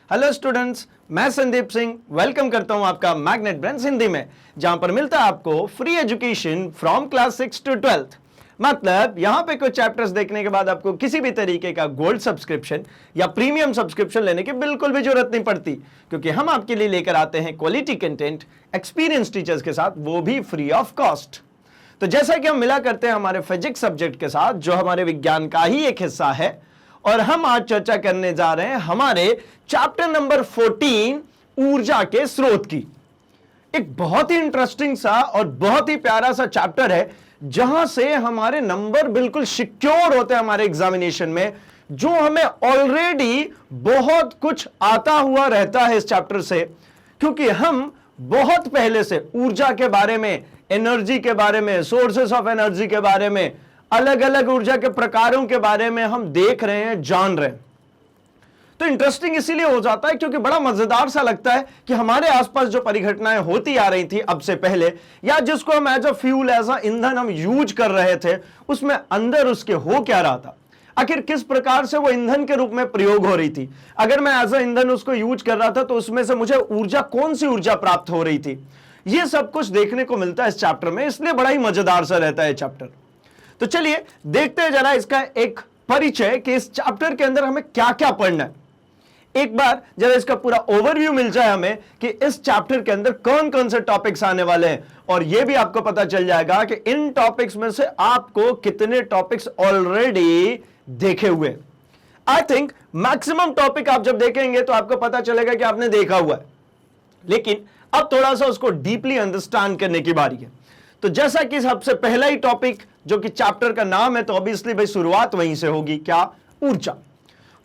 Hello students, मैं Sandeep Singh welcome करता हूं आपका मैग्नेट ब्रेन्स हिंदी में, जहां पर मिलता है आपको free education from class 6 to 12th। मतलब यहां पे कुछ चैप्टर्स देखने के बाद आपको किसी भी तरीके का गोल्ड सब्सक्रिप्शन या प्रीमियम सब्सक्रिप्शन लेने की बिल्कुल भी जरूरत नहीं पड़ती, क्योंकि हम आपके लिए लेकर आते हैं क्वालिटी कंटेंट एक्सपीरियंस टीचर्स के साथ, वो भी फ्री ऑफ कॉस्ट। तो जैसा कि हम मिला करते हैं हमारे फिजिक्स सब्जेक्ट के साथ, जो हमारे विज्ञान का ही एक हिस्सा है, और हम आज चर्चा करने जा रहे हैं हमारे चैप्टर नंबर 14 ऊर्जा के स्रोत की। एक बहुत ही इंटरेस्टिंग सा और बहुत ही प्यारा सा चैप्टर है, जहां से हमारे नंबर बिल्कुल सिक्योर होते हैं हमारे एग्जामिनेशन में, जो हमें ऑलरेडी बहुत कुछ आता हुआ रहता है इस चैप्टर से, क्योंकि हम बहुत पहले से ऊर्जा के बारे में, एनर्जी के बारे में, सोर्सेस ऑफ एनर्जी के बारे में, अलग अलग ऊर्जा के प्रकारों के बारे में हम देख रहे हैं, जान रहे हैं। तो इंटरेस्टिंग इसीलिए हो जाता है क्योंकि बड़ा मजेदार सा लगता है कि हमारे आसपास जो परिघटनाएं होती आ रही थी अब से पहले, या जिसको हम as a fuel, as a ईंधन हम यूज कर रहे थे, उसमें अंदर उसके हो क्या रहा था, आखिर किस प्रकार से वो ईंधन के रूप में प्रयोग हो रही थी। अगर मैं एज अ ईंधन उसको यूज कर रहा था तो उसमें से मुझे ऊर्जा, कौन सी ऊर्जा प्राप्त हो रही थी, ये सब कुछ देखने को मिलता है इस चैप्टर में, इसलिए बड़ा ही मजेदार सा रहता है चैप्टर। तो चलिए देखते हैं जरा इसका एक परिचय कि इस चैप्टर के अंदर हमें क्या क्या पढ़ना है। एक बार जरा इसका पूरा ओवरव्यू मिल जाए हमें कि इस चैप्टर के अंदर कौन कौन से टॉपिक्स आने वाले हैं, और यह भी आपको पता चल जाएगा कि इन टॉपिक्स में से आपको कितने टॉपिक्स ऑलरेडी देखे हुए। आई थिंक मैक्सिमम टॉपिक आप जब देखेंगे तो आपको पता चलेगा कि आपने देखा हुआ है, लेकिन अब थोड़ा सा उसको डीपली अंडरस्टैंड करने की बारी है। तो जैसा कि सबसे पहला ही टॉपिक जो कि चैप्टर का नाम है, तो ऑब्वियसली भाई शुरुआत वहीं से होगी, क्या? ऊर्जा।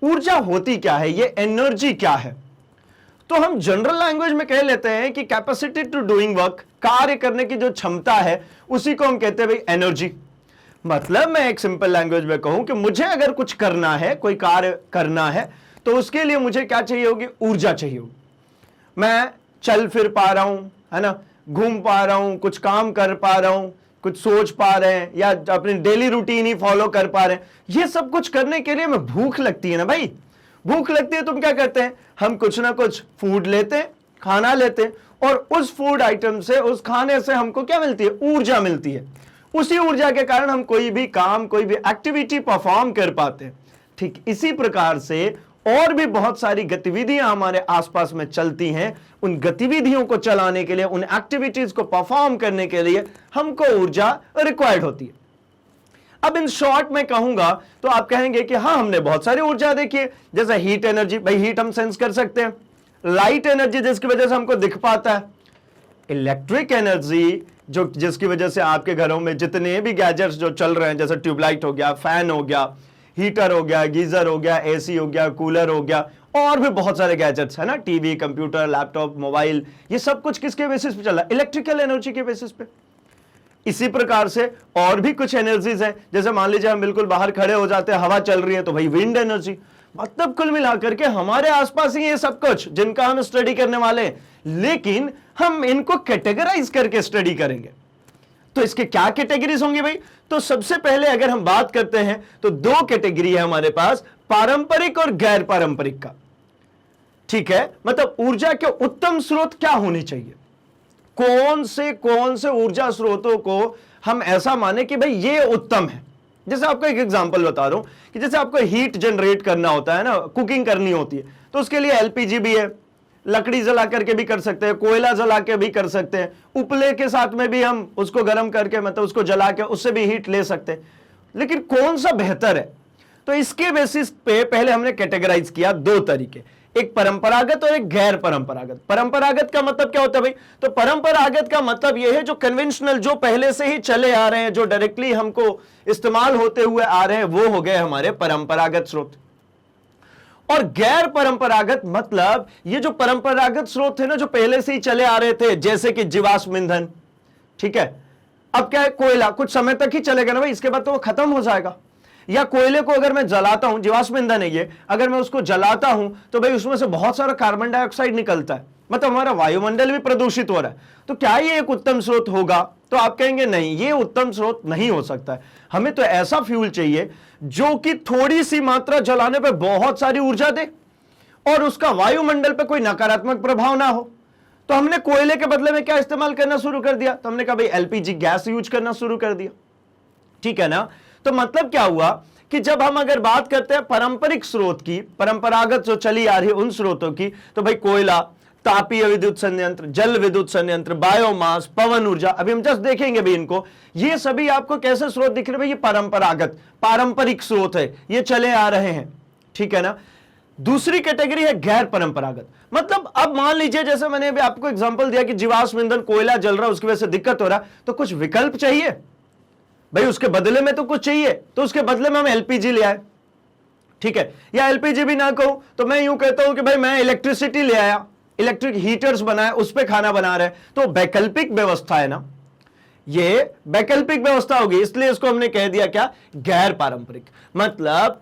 ऊर्जा होती क्या है, ये एनर्जी क्या है? तो हम जनरल लैंग्वेज में कह लेते हैं कि कैपेसिटी टू डूइंग वर्क, कार्य करने की जो क्षमता है, उसी को हम कहते हैं भाई एनर्जी। मतलब मैं एक सिंपल लैंग्वेज में कहूं कि मुझे अगर कुछ करना है, कोई कार्य करना है, तो उसके लिए मुझे क्या चाहिए होगी? ऊर्जा चाहिए होगी। मैं चल फिर पा रहा हूं, है ना, घूम पा रहा हूं, कुछ काम कर पा रहा हूं, कुछ सोच पा रहे हैं, या अपनी डेली रूटीन ही फॉलो कर पा रहे हैं, ये सब कुछ करने के लिए हमें भूख लगती है ना भाई। भूख लगती है तो हम क्या करते हैं? हम कुछ ना कुछ फूड लेते हैं, खाना लेते हैं, और उस फूड आइटम से, उस खाने से हमको क्या मिलती है? ऊर्जा मिलती है। उसी ऊर्जा के कारण हम कोई भी काम, कोई भी एक्टिविटी परफॉर्म कर पाते हैं। ठीक इसी प्रकार से और भी बहुत सारी गतिविधियां हमारे आसपास में चलती हैं। उन गतिविधियों को चलाने के लिए, उन एक्टिविटीज को परफॉर्म करने के लिए हमको ऊर्जा रिक्वायर्ड होती है। अब इन शॉर्ट में कहूंगा तो आप कहेंगे कि हाँ, हमने बहुत सारी ऊर्जा देखी है, जैसे हीट एनर्जी, भाई हीट हम सेंस कर सकते हैं। लाइट एनर्जी, जिसकी वजह से हमको दिख पाता है। इलेक्ट्रिक एनर्जी, जो जिसकी वजह से आपके घरों में जितने भी गैजेट्स जो चल रहे हैं, जैसे ट्यूबलाइट हो गया, फैन हो गया, हीटर हो गया, गीजर हो गया, एसी हो गया, कूलर हो गया, और भी बहुत सारे गैजेट्स है ना, टीवी, कंप्यूटर, लैपटॉप, मोबाइल, ये सब कुछ किसके बेसिस पे चल रहा है? इलेक्ट्रिकल एनर्जी के बेसिस पे। इसी प्रकार से और भी कुछ एनर्जीज हैं, जैसे मान लीजिए हम बिल्कुल बाहर खड़े हो जाते हैं, हवा चल रही है, तो भाई विंड एनर्जी। मतलब कुल मिलाकर के हमारे आसपास ही ये सब कुछ जिनका हम स्टडी करने वाले हैं, लेकिन हम इनको कैटेगराइज करके स्टडी करेंगे। तो इसके क्या कैटेगरीज होंगी भाई? तो सबसे पहले अगर हम बात करते हैं तो दो कैटेगरी है हमारे पास, पारंपरिक और गैर पारंपरिक का। ठीक है, मतलब ऊर्जा के उत्तम स्रोत क्या होने चाहिए, कौन से ऊर्जा स्रोतों को हम ऐसा माने कि भाई ये उत्तम है। जैसे आपको एक एग्जांपल बता रहा हूं कि जैसे आपको हीट जनरेट करना होता है ना, कुकिंग करनी होती है, तो उसके लिए एलपीजी भी है, लकड़ी जला करके भी कर सकते हैं, कोयला जला के भी कर सकते हैं, उपले के साथ में भी हम उसको गर्म करके, मतलब उसको जला के उससे भी हीट ले सकते हैं। लेकिन कौन सा बेहतर है? तो इसके बेसिस पे पहले हमने कैटेगराइज किया दो तरीके, एक परंपरागत और एक गैर परंपरागत। परंपरागत का मतलब क्या होता है भाई? तो परंपरागत का मतलब यह है जो कन्वेंशनल, जो पहले से ही चले आ रहे हैं, जो डायरेक्टली हमको इस्तेमाल होते हुए आ रहे हैं, वो हो गए हमारे परंपरागत स्रोत। और गैर परंपरागत मतलब ये जो परंपरागत स्रोत थे ना, जो पहले से ही चले आ रहे थे, जैसे कि जीवाश्म ईंधन। ठीक है, अब क्या है, कोयला कुछ समय तक ही चलेगा ना भाई, इसके बाद तो वो खत्म हो जाएगा। या कोयले को अगर मैं जलाता हूं, जीवाश्म ईंधन है ये, अगर मैं उसको जलाता हूं तो भाई उसमें से बहुत सारा कार्बन डाइऑक्साइड निकलता है, मतलब हमारा वायुमंडल भी प्रदूषित हो रहा है। तो क्या ये एक उत्तम स्रोत होगा? तो आप कहेंगे नहीं, ये उत्तम स्रोत नहीं हो सकता है। हमें तो ऐसा फ्यूल चाहिए जो कि थोड़ी सी मात्रा जलाने पे बहुत सारी ऊर्जा दे, और उसका वायुमंडल पे कोई नकारात्मक प्रभाव ना हो, तो हमने कोयले के बदले में क्या इस्तेमाल करना शुरू कर दिया? तो हमने कहा भाई एलपीजी गैस यूज करना शुरू कर दिया, ठीक है ना। तो मतलब क्या हुआ कि जब हम अगर बात करते हैं पारंपरिक स्रोत की, परंपरागत जो चली आ रही उन स्रोतों की, तो भाई कोयला, तापीय विद्युत संयंत्र, जल विद्युत संयंत्र, बायोमास, पवन ऊर्जा, अभी हम जस्ट देखेंगे भाई इनको, ये सभी आपको कैसे स्रोत दिख रहे हैं? ये परंपरागत, पारंपरिक स्रोत है, ये चले आ रहे हैं, ठीक है ना। दूसरी कैटेगरी है गैर परंपरागत। मतलब अब मान लीजिए जैसे मैंने अभी आपको एग्जांपल दिया कि जीवाश्म ईंधन कोयला जल रहा है, उसकी वजह से दिक्कत हो रहा है, तो कुछ विकल्प चाहिए भाई, उसके बदले में तो कुछ चाहिए, तो उसके बदले में हम एलपीजी ले आए, ठीक है। या एलपीजी भी ना कहूं तो मैं यूं कहता हूं कि भाई मैं इलेक्ट्रिसिटी ले आया, इलेक्ट्रिक हीटर्स बनाए, उस पे खाना बना रहे, तो वैकल्पिक व्यवस्था है ना, ये वैकल्पिक व्यवस्था होगी, इसलिए इसको हमने कह दिया क्या? गैर पारंपरिक। मतलब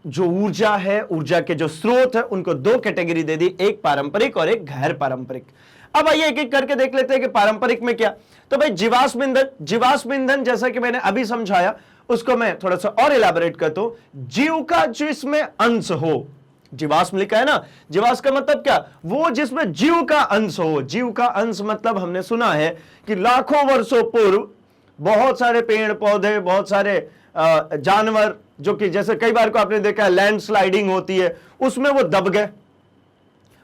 जो ऊर्जा है, ऊर्जा के जो स्रोत है, उनको दो कैटेगरी दे दी, एक पारंपरिक और एक गैर पारंपरिक। अब आइए एक एक करके देख लेते हैं कि पारंपरिक में क्या। तो भाई जीवाश्म ईंधन, जीवाश्म ईंधन जैसा कि मैंने अभी समझाया, उसको मैं थोड़ा सा और इलाबोरेट करता हूं। जीव का जिसमें अंश हो, जीवाश्म लिखा है ना, जीवाश्म का मतलब क्या? वो जिसमें जीव का अंश हो। जीव का अंश मतलब हमने सुना है कि लाखों वर्षों पूर्व बहुत सारे पेड़ पौधे, बहुत सारे जानवर, जो कि जैसे कई बार को आपने देखा है लैंडस्लाइडिंग होती है, उसमें वो दब गए,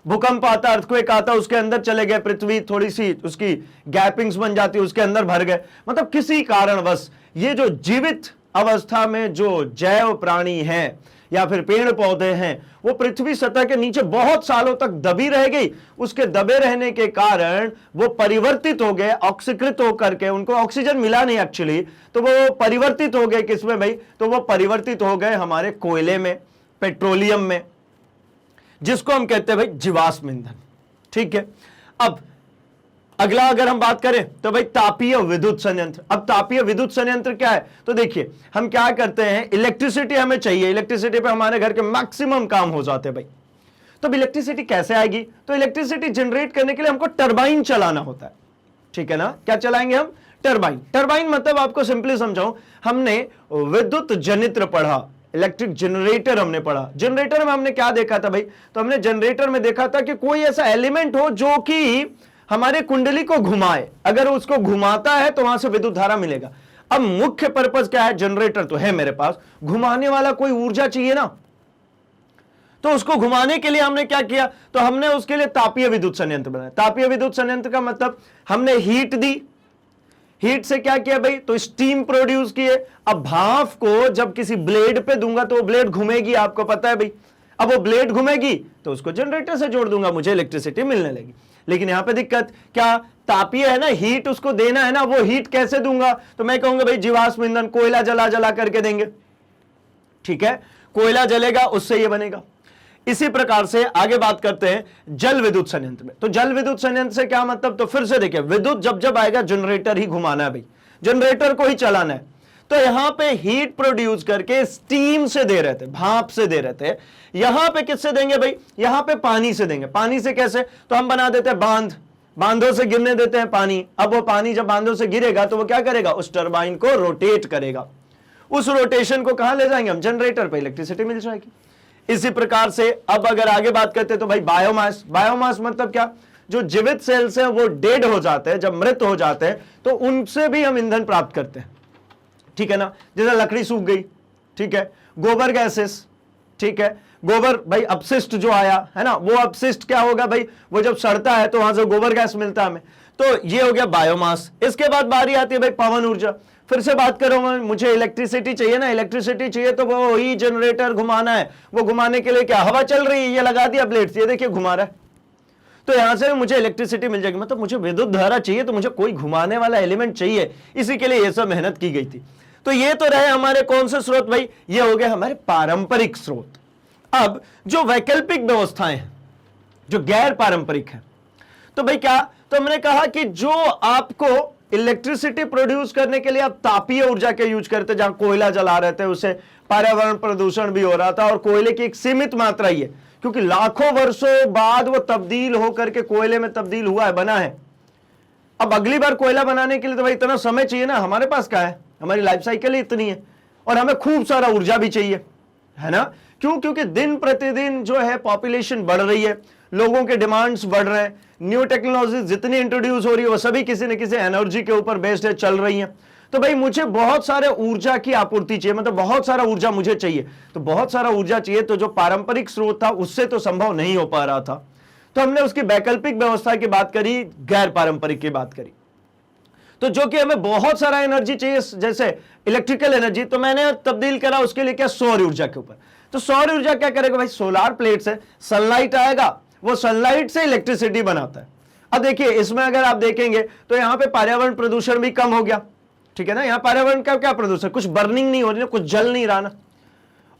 भूकंप आता, अर्थक्वेक आता, उसके अंदर चले गए, पृथ्वी थोड़ी सी उसकी गैपिंग्स बन जाती, उसके अंदर भर गए। मतलब किसी कारणवश ये जो जीवित अवस्था में जो जैव प्राणी हैं या फिर पेड़ पौधे हैं, वो पृथ्वी सतह के नीचे बहुत सालों तक दबी रह गई। उसके दबे रहने के कारण वो परिवर्तित हो गए, ऑक्सीकृत होकर के, उनको ऑक्सीजन मिला नहीं एक्चुअली, तो वो परिवर्तित हो गए किसमें भाई? तो वो परिवर्तित हो गए हमारे कोयले में, पेट्रोलियम में, जिसको हम कहते हैं भाई जीवाश्म ईंधन, ठीक है। अब अगला अगर हम बात करें तो भाई तापीय विद्युत संयंत्र। अब तापीय विद्युत संयंत्र क्या है? तो देखिए हम क्या करते हैं, इलेक्ट्रिसिटी हमें चाहिए, इलेक्ट्रिसिटी पे हमारे घर के मैक्सिमम काम हो जाते हैं भाई। तो इलेक्ट्रिसिटी कैसे आएगी? तो इलेक्ट्रिसिटी जनरेट करने के लिए हमको टरबाइन चलाना होता है, ठीक है ना। क्या चलाएंगे हम? टरबाइन। टरबाइन मतलब आपको सिंपली समझाऊं, हमने विद्युत जनित्र पढ़ा, इलेक्ट्रिक जनरेटर हमने पढ़ा। जनरेटर में हमने क्या देखा था भाई? तो हमने जनरेटर में देखा था कि कोई ऐसा एलिमेंट हो जो कि हमारे कुंडली को घुमाए, अगर उसको घुमाता है तो वहां से विद्युत धारा मिलेगा। अब मुख्य पर्पस क्या है? जनरेटर तो है मेरे पास, घुमाने वाला कोई ऊर्जा चाहिए ना, तो उसको घुमाने के लिए हमने क्या किया? तो हमने उसके लिए तापीय विद्युत संयंत्र बनाया। तापीय विद्युत संयंत्र का मतलब हमने हीट दी, हीट से क्या किया भाई? तो स्टीम प्रोड्यूस किए। अब भाप को जब किसी ब्लेड पे दूंगा तो वो ब्लेड घूमेगी, आपको पता है भाई। अब वो ब्लेड घूमेगी तो उसको जनरेटर से जोड़ दूंगा, मुझे इलेक्ट्रिसिटी मिलने लगी। लेकिन यहां पे दिक्कत क्या? तापीय है ना, हीट उसको देना है ना, वो हीट कैसे दूंगा? तो मैं कहूंगा भाई जीवाश्म ईंधन, कोयला जला जला करके देंगे, ठीक है। कोयला जलेगा, उससे ये बनेगा। इसी प्रकार से आगे बात करते हैं जल विद्युत संयंत्र में। तो जल विद्युत संयंत्र से क्या मतलब? तो फिर से देखिए, विद्युत जब जब आएगा जनरेटर ही घुमाना है भाई, जनरेटर को ही चलाना है। तो यहां पे हीट प्रोड्यूस करके स्टीम से दे रहे थे, भाप से दे रहे थे। यहां पे किससे देंगे भाई? यहां पे पानी से देंगे। पानी से कैसे? तो हम बना देते हैं बांध, बांधों से गिरने देते हैं पानी। अब वो पानी जब बांधों से गिरेगा तो वो क्या करेगा? उस टरबाइन को रोटेट करेगा। उस रोटेशन को कहां ले जाएंगे हम? जनरेटर पे, इलेक्ट्रिसिटी मिल जाएगी। इसी प्रकार से अब अगर आगे बात करते हैं तो भाई बायोमास। बायोमास मतलब क्या? जो जीवित सेल्स हैं वो डेड हो जाते हैं, जब मृत हो जाते हैं तो उनसे भी हम ईंधन प्राप्त करते हैं, ठीक है ना। जैसे लकड़ी सूख गई, ठीक है, गोबर गैसेस, ठीक है, गोबर भाई अपशिष्ट जो आया है ना, वो अपशिष्ट क्या होगा भाई? वो जब सड़ता है तो वहां से गोबर गैस मिलता है हमें। तो ये हो गया बायोमास। इसके बाद बारी आती है भाई पवन ऊर्जा। फिर से बात करूंगा, मुझे इलेक्ट्रिसिटी चाहिए ना, इलेक्ट्रिसिटी चाहिए तो वो ही जनरेटर घुमाना है। वो घुमाने के लिए क्या? हवा चल रही है, ये लगा दिया प्लेट्स, ये देखिए घुमा रहा है, तो यहां से मुझे इलेक्ट्रिसिटी मिल जाएगी। मतलब मुझे विद्युत धारा चाहिए तो मुझे कोई घुमाने वाला एलिमेंट चाहिए, इसी के लिए ये सब मेहनत की गई थी। तो ये तो रहे हमारे कौन से स्रोत भाई? ये हो गए हमारे पारंपरिक स्रोत। अब जो वैकल्पिक व्यवस्थाएं हैं, जो गैर पारंपरिक है, तो भाई क्या? तो हमने कहा कि जो आपको इलेक्ट्रिसिटी प्रोड्यूस करने के लिए आप तापीय ऊर्जा के यूज करते, जहां कोयला जला रहे थे, उससे पर्यावरण प्रदूषण भी हो रहा था, और कोयले की एक सीमित मात्रा ही है, क्योंकि लाखों वर्षों बाद वो तब्दील होकर के कोयले में तब्दील हुआ है, बना है। अब अगली बार कोयला बनाने के लिए तो भाई इतना समय चाहिए ना, हमारे पास क्या है? हमारी लाइफ साइकिल ही इतनी है, और हमें खूब सारा ऊर्जा भी चाहिए, है ना। क्यों? क्योंकि दिन प्रतिदिन जो है पॉपुलेशन बढ़ रही है, लोगों के डिमांड्स बढ़ रहे हैं, न्यू टेक्नोलॉजी जितनी इंट्रोड्यूस हो रही है वो सभी किसी न किसी एनर्जी के ऊपर बेस्ड है, चल रही हैं। तो भाई मुझे बहुत सारे ऊर्जा की आपूर्ति चाहिए, मतलब बहुत सारा ऊर्जा मुझे चाहिए। तो बहुत सारा ऊर्जा चाहिए तो जो पारंपरिक स्रोत था उससे तो संभव नहीं हो पा रहा था, तो हमने उसकी वैकल्पिक व्यवस्था की बात करी, गैर पारंपरिक की बात करी। तो जो कि हमें बहुत सारा एनर्जी चाहिए, जैसे इलेक्ट्रिकल एनर्जी, तो मैंने तब्दील करा उसके लिए क्या, सौर ऊर्जा के ऊपर। तो सौर ऊर्जा क्या करेगा भाई, सोलार प्लेट से सनलाइट आएगा, वो सनलाइट से इलेक्ट्रिसिटी बनाता है। अब देखिए इसमें अगर आप देखेंगे तो यहां पे पर्यावरण प्रदूषण भी कम हो गया, ठीक है ना। यहां पर्यावरण का क्या प्रदूषण, कुछ बर्निंग नहीं हो रही ना, कुछ जल नहीं रहा ना।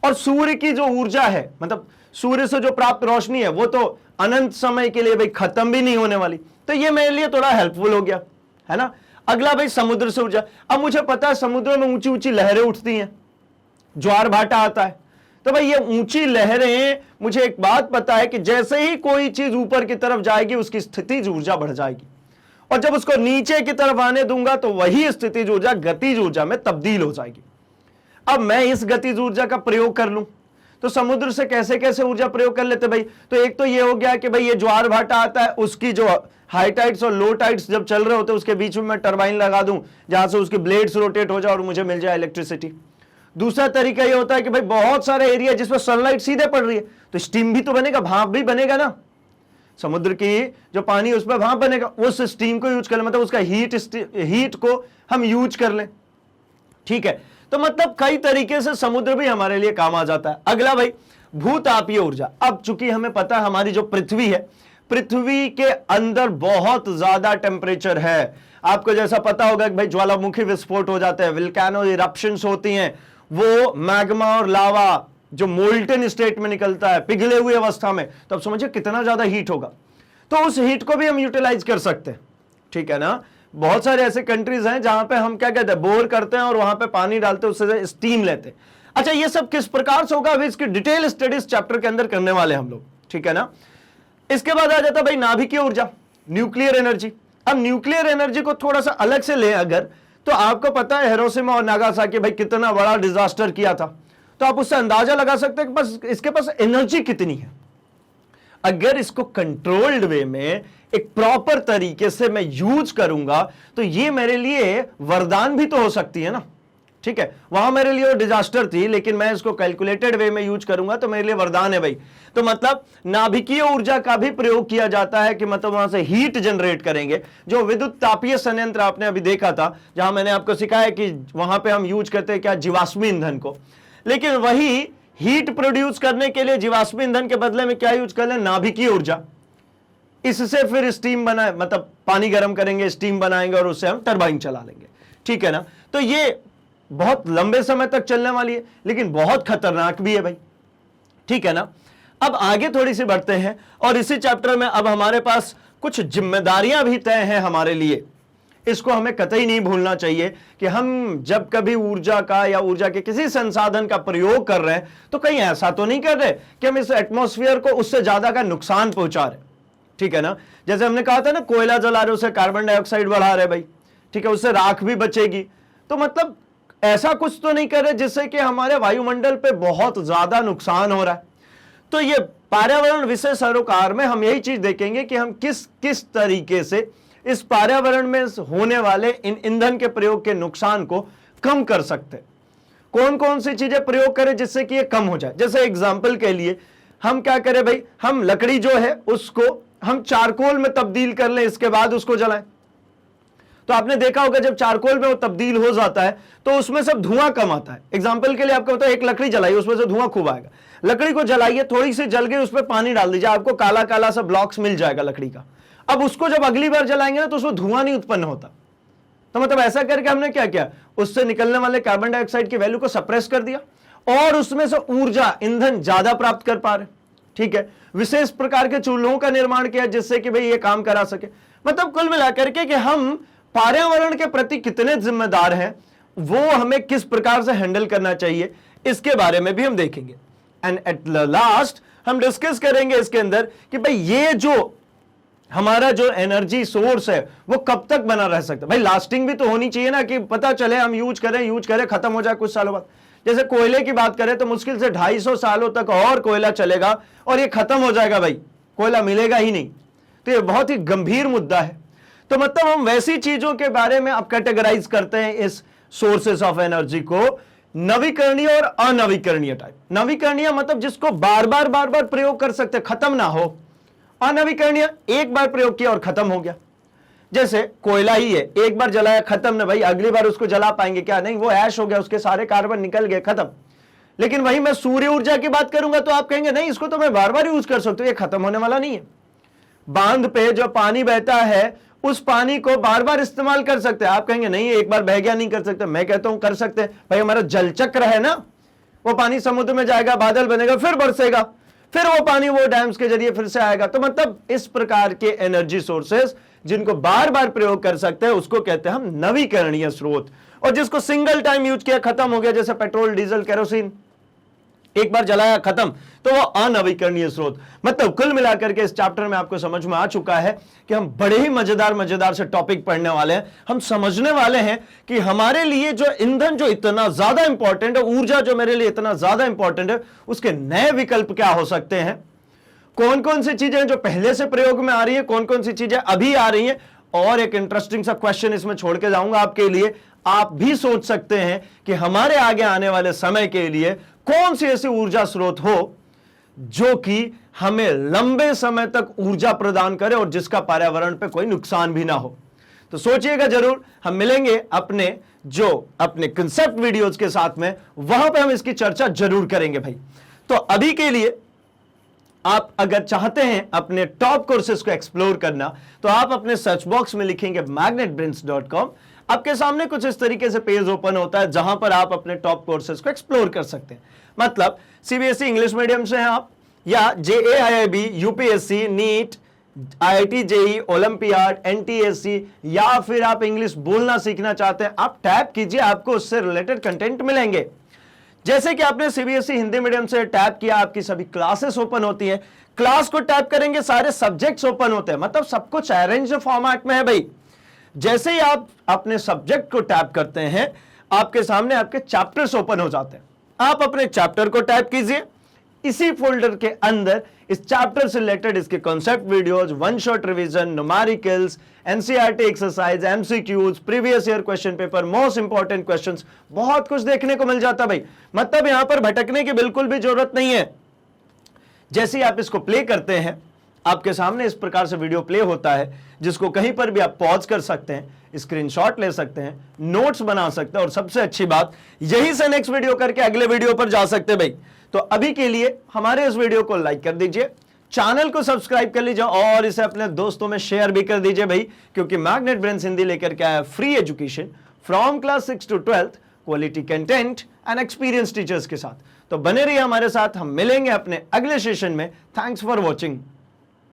और सूर्य की जो ऊर्जा है, मतलब सूर्य से जो प्राप्त रोशनी है, वो तो अनंत समय के लिए भाई खत्म भी नहीं होने वाली, तो ये मेरे लिए थोड़ा हेल्पफुल हो गया, है ना। अगला भाई समुद्र से ऊर्जा। अब मुझे पता है समुद्र में ऊंची ऊंची लहरें उठती हैं, ज्वार भाटा आता है, तो भाई ये ऊंची लहरें, मुझे एक बात पता है कि जैसे ही कोई चीज ऊपर की तरफ जाएगी उसकी स्थितिज ऊर्जा बढ़ जाएगी, और जब उसको नीचे की तरफ आने दूंगा तो वही स्थितिज ऊर्जा गतिज ऊर्जा में तब्दील हो जाएगी। अब मैं इस गतिज ऊर्जा का प्रयोग कर लूं तो समुद्र से कैसे कैसे ऊर्जा प्रयोग कर लेते भाई। तो एक तो ये हो गया कि भाई ये ज्वार भाटा आता है, उसकी जो हाई टाइड्स और लो टाइड्स जब चल रहे होते हैं उसके बीच में मैं टरबाइन लगा दूं जहां से उसकी ब्लेड्स रोटेट हो जाए और मुझे मिल जाए इलेक्ट्रिसिटी। दूसरा तरीका ये होता है कि भाई बहुत सारे एरिया जिसमें सनलाइट सीधे पड़ रही है तो स्टीम भी तो बनेगा, भाप भी बनेगा ना, समुद्र की जो पानी उस पर भाप बनेगा, उस स्टीम को यूज कर लें, मतलब उसका हीट को हम यूज कर लें, ठीक है। तो मतलब कई तरीके से समुद्र भी हमारे लिए काम आ जाता है। अगला भाई भूतापीय ऊर्जा। अब चूंकि हमें पता है हमारी जो पृथ्वी है, पृथ्वी के अंदर बहुत ज्यादा टेम्परेचर है। आपको जैसा पता होगा कि भाई ज्वालामुखी विस्फोट हो जाते हैं, विल्कानो इरप्शंस होती हैं, वो मैग्मा और लावा जो मोल्टन स्टेट में निकलता है पिघले हुए अवस्था में, तो अब समझिए कितना ज्यादा हीट होगा। तो उस हीट को भी हम यूटिलाइज कर सकते हैं, ठीक है ना। बहुत सारे ऐसे कंट्रीज हैं जहां पे हम क्या कहते हैं, बोर करते हैं और वहां पे पानी डालते हैं, उससे स्टीम लेते हैं। अच्छा, ये सब किस प्रकार से होगा, अभी इसकी डिटेल स्टडीज चैप्टर के अंदर करने वाले हम लोग, ठीक है ना। इसके बाद आ जाता भाई नाभिकीय ऊर्जा, न्यूक्लियर एनर्जी। अब न्यूक्लियर एनर्जी को थोड़ा सा अलग से ले अगर, तो आपको पता है हिरोशिमा और नागासाकी भाई कितना बड़ा डिजास्टर किया था, तो आप उससे अंदाजा लगा सकते हैं कि बस इसके पास एनर्जी कितनी है। अगर इसको कंट्रोल्ड वे में एक प्रॉपर तरीके से मैं यूज करूंगा तो ये मेरे लिए वरदान भी तो हो सकती है ना, ठीक है। वहां मेरे लिए डिजास्टर थी, लेकिन मैं इसको कैलकुलेटेड वे में यूज करूंगा तो मेरे लिए वरदान है भाई। तो मतलब नाभिकीय ऊर्जा का भी प्रयोग किया जाता है कि मतलब वहां से हीट जनरेट करेंगे। जो विद्युत तापीय संयंत्र आपने अभी देखा था, जहां मैंने आपको सिखाया कि वहां पे हम यूज करते हैं क्या, जीवाश्मी ईंधन को, लेकिन वही हीट प्रोड्यूस करने के लिए जीवाश्मी ईंधन के बदले में क्या यूज कर लें, नाभिकीय ऊर्जा। इससे फिर स्टीम बनाए, मतलब पानी गर्म करेंगे, स्टीम बनाएंगे और उससे हम टरबाइन चला लेंगे, ठीक है ना। तो ये बहुत लंबे समय तक चलने वाली है, लेकिन बहुत खतरनाक भी है भाई, ठीक है ना। अब आगे थोड़ी सी बढ़ते हैं और इसी चैप्टर में अब हमारे पास कुछ जिम्मेदारियां भी तय हैं हमारे लिए। इसको हमें कतई नहीं भूलना चाहिए कि हम जब कभी ऊर्जा का या ऊर्जा के किसी संसाधन का प्रयोग कर रहे हैं तो कहीं ऐसा तो नहीं कर रहे कि हम इस एटमॉस्फेयर को उससे ज्यादा का नुकसान पहुंचा रहे, ठीक है ना। जैसे हमने कहा था ना, कोयला जला रहे उससे कार्बन डाइऑक्साइड बढ़ा रहे भाई, ठीक है, उससे राख भी बचेगी। तो मतलब ऐसा कुछ तो नहीं कर रहे जिससे कि हमारे वायुमंडल पे बहुत ज्यादा नुकसान हो रहा है। तो ये पर्यावरण विषय सरोकार में हम यही चीज देखेंगे कि हम किस किस तरीके से इस पर्यावरण में होने वाले इन ईंधन के प्रयोग के नुकसान को कम कर सकते, कौन कौन सी चीजें प्रयोग करें जिससे कि ये कम हो जाए। जैसे एग्जाम्पल के लिए हम क्या करें भाई, हम लकड़ी जो है उसको हम चारकोल में तब्दील कर लें, इसके बाद उसको जलाएं। तो आपने देखा होगा जब चारकोल में वो तब्दील हो जाता है तो उसमें सब धुआं कम आता है। एग्जाम्पल के लिए आपको बताओ, एक लकड़ी जलाइए, उसमें से धुआं खूब आएगा। लकड़ी को जलाइए, थोड़ी सी जल गई, उसमें पानी डाल दीजिए, आपको काला काला सा ब्लॉक्स मिल जाएगा लकड़ी का। अब उसको जब अगली बार जलाएंगे ना तो उसमें धुआं नहीं उत्पन्न होता। तो मतलब ऐसा करके हमने क्या किया, उससे निकलने वाले कार्बन डाइऑक्साइड की वैल्यू को सप्रेस कर दिया और उसमें से ऊर्जा, ईंधन ज्यादा प्राप्त कर पा रहे, ठीक है। विशेष प्रकार के चूल्हों का निर्माण किया जिससे कि भाई ये काम करा सके। मतलब कुल मिलाकर के कि हम पर्यावरण के प्रति कितने जिम्मेदार हैं, वो हमें किस प्रकार से हैंडल करना चाहिए, इसके बारे में भी हम देखेंगे। एंड एट लास्ट हम डिस्कस करेंगे इसके अंदर कि भाई ये जो हमारा जो एनर्जी सोर्स है वो कब तक बना रह सकता है। भाई लास्टिंग भी तो होनी चाहिए ना, कि पता चले हम यूज करें खत्म हो जाए कुछ सालों बाद। जैसे कोयले की बात करें तो मुश्किल से 250 सालों तक और कोयला चलेगा और ये खत्म हो जाएगा भाई, कोयला मिलेगा ही नहीं। तो ये बहुत ही गंभीर मुद्दा है। तो मतलब हम वैसी चीजों के बारे में अब कैटेगराइज करते हैं इस सोर्सेस ऑफ एनर्जी को, नवीकरणीय और अनवीकरणीय टाइप। नवीकरणीय मतलब जिसको बार बार प्रयोग कर सकते, खत्म ना हो। अनवीकरणीय एक बार प्रयोग किया और खत्म हो गया। जैसे कोयला ही है, एक बार जलाया खत्म ना भाई, अगली बार उसको जला पाएंगे क्या? नहीं, वो ऐश हो गया, उसके सारे कार्बन निकल गए, खत्म। लेकिन वही मैं सूर्य ऊर्जा की बात करूंगा तो आप कहेंगे नहीं, इसको तो मैं बार बार यूज कर सकता हूं, ये खत्म होने वाला नहीं है। बांध पे जो पानी बहता है उस पानी को बार बार इस्तेमाल कर सकते हैं। आप कहेंगे नहीं, एक बार बह गया नहीं कर सकते। मैं कहता हूं कर सकते हैं भाई, हमारा जल चक्र है ना, वो पानी समुद्र में जाएगा, बादल बनेगा, फिर बरसेगा, फिर वो पानी वो डैम्स के जरिए फिर से आएगा। तो मतलब इस प्रकार के एनर्जी सोर्सेस जिनको बार बार प्रयोग कर सकते हैं उसको कहते हैं हम नवीकरणीय स्रोत। और जिसको सिंगल टाइम यूज किया खत्म हो गया, जैसे पेट्रोल, डीजल, केरोसिन, एक बार जलाया खत्म, तो वो अनवीकरणीय स्रोत। मतलब कुल मिलाकर के इस चैप्टर में आपको समझ में आ चुका है कि हम बड़े ही मजेदार से टॉपिक पढ़ने वाले हैं। हम समझने वाले हैं कि हमारे लिए जो ईंधन जो इतना ज्यादा इंपॉर्टेंट है, ऊर्जा जो मेरे लिए इतना ज्यादा इंपॉर्टेंट है, उसके नए विकल्प क्या हो सकते हैं, कौन कौन सी चीजें जो पहले से प्रयोग में आ रही है, कौन कौन सी चीजें अभी आ रही हैं। और एक इंटरेस्टिंग सा क्वेश्चन इसमें छोड़ के जाऊंगा आपके लिए, आप भी सोच सकते हैं कि हमारे आगे आने वाले समय के लिए कौन सी ऐसी ऊर्जा स्रोत हो जो कि हमें लंबे समय तक ऊर्जा प्रदान करे और जिसका पर्यावरण पे कोई नुकसान भी ना हो। तो सोचिएगा जरूर। हम मिलेंगे अपने कंसेप्ट वीडियोज के साथ में, वहां पे हम इसकी चर्चा जरूर करेंगे भाई। तो अभी के लिए आप अगर चाहते हैं अपने टॉप कोर्सेज को एक्सप्लोर करना तो आप अपने सर्च बॉक्स में लिखेंगे magnetbrains.com। आपके सामने कुछ इस तरीके से पेज ओपन होता है जहां पर आप अपने टॉप कोर्सेज को एक्सप्लोर कर सकते हैं। मतलब सीबीएसई इंग्लिश मीडियम से हैं आप, या JAIIB, UPSC, NEET, IIT JEE, Olympiad, NTSC, या फिर आप इंग्लिश बोलना सीखना चाहते हैं, आप टैप कीजिए, आपको उससे रिलेटेड कंटेंट मिलेंगे। जैसे कि आपने सीबीएसई हिंदी मीडियम से टैप किया, आपकी सभी क्लासेस ओपन होती है। क्लास को टैप करेंगे, सारे सब्जेक्ट्स ओपन होते हैं। मतलब सब कुछ अरेंज फॉर्मेट में है भाई। जैसे ही आप अपने सब्जेक्ट को टैप करते हैं, आपके सामने आपके चैप्टर्स ओपन हो जाते हैं। आप अपने चैप्टर को टैप कीजिए, इसी फोल्डर के अंदर इस चैप्टर से रिलेटेड इसके concept videos, one shot revision, numericals, NCERT exercise, MCQs, previous year question paper, most important questions, बहुत कुछ देखने को मिल जाता भाई। मतलब यहां पर भटकने की बिल्कुल भी जरूरत नहीं है। जैसे ही आप इसको प्ले करते हैं, आपके सामने इस प्रकार से वीडियो प्ले होता है, जिसको कहीं पर भी आप पॉज कर सकते हैं, स्क्रीनशॉट ले सकते हैं, नोट्स बना सकते हैं, और सबसे अच्छी बात, यहीं से नेक्स्ट वीडियो करके अगले वीडियो पर जा सकते हैं भाई। तो अभी के लिए हमारे इस वीडियो को लाइक कर दीजिए, चैनल को सब्सक्राइब कर लीजिए और इसे अपने दोस्तों में शेयर भी कर दीजिए भाई, क्योंकि मैग्नेट ब्रेन्स हिंदी लेकर के आया free education from class 6 to 12th, quality content and experience teachers के साथ। तो बने रहिए हमारे साथ, हम मिलेंगे अपने अगले सेशन में। Thanks for watching.